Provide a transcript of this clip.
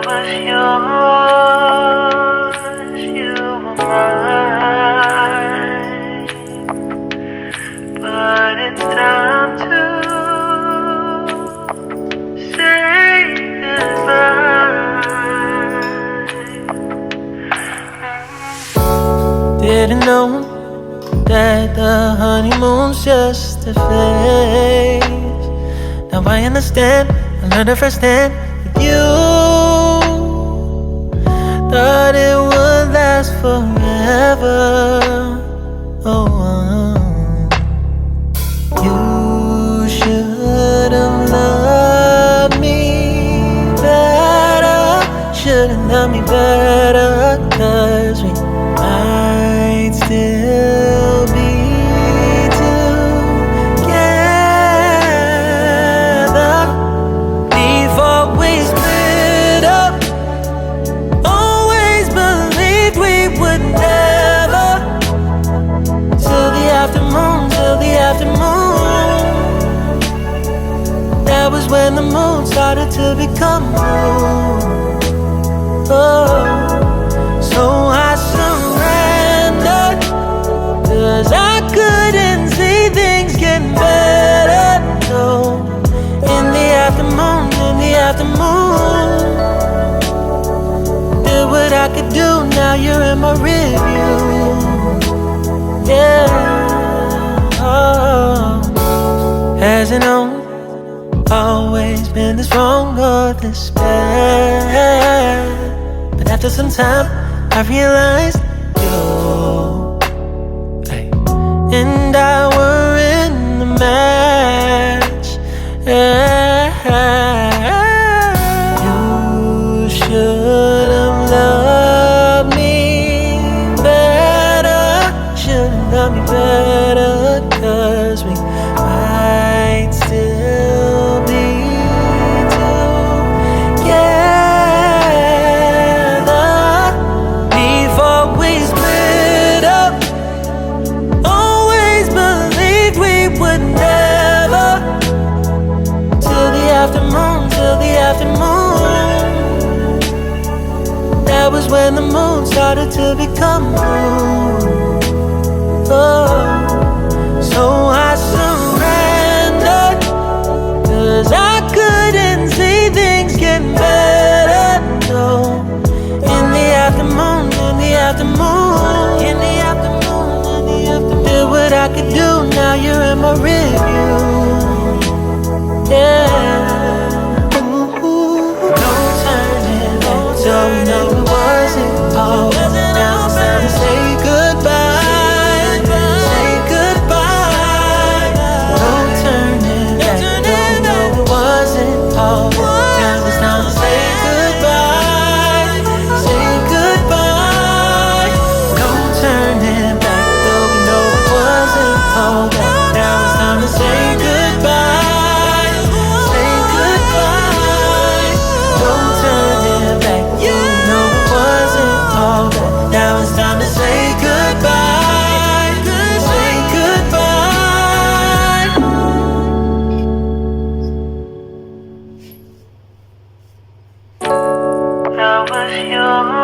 was yours, you were mine. But it's time to say goodbye. Didn't know that the honeymoon's just a phase. Now I understand, I learned it firsthand with you. Thought it would last forever. Oh, you should have loved me better. Should have loved me better, 'cause we might still be together before we split up. Always believed we would never. Till the afternoon, till the afternoon. That was when the moon started to become blue. Oh, so I surrendered, 'cause I couldn't see things getting better. So in the afternoon, did what I could do, now you're in my review. Yeah, oh. Hasn't always been this wrong or this bad, but after some time I realized you and I were in the match. You should have loved me better. Should have loved me better, 'cause we might still be together before we split up. Always believed we would never. Till the afternoon, that was when the moon started to become blue. Oh, so I surrendered, 'cause I couldn't see things getting better. No, in the afternoon, did what I could do, now you're in my review. Yeah, ooh, no turning back, so we know it wasn't all. Now it's time to say goodbye, say goodbye. No turning back, though we know it wasn't all. Now it's time to say goodbye, say goodbye. No turning back, though we know it wasn't all. Now it's time to say goodbye, say goodbye. No turning back, you know it wasn't all. Now it's time to say goodbye, say goodbye. I was yours.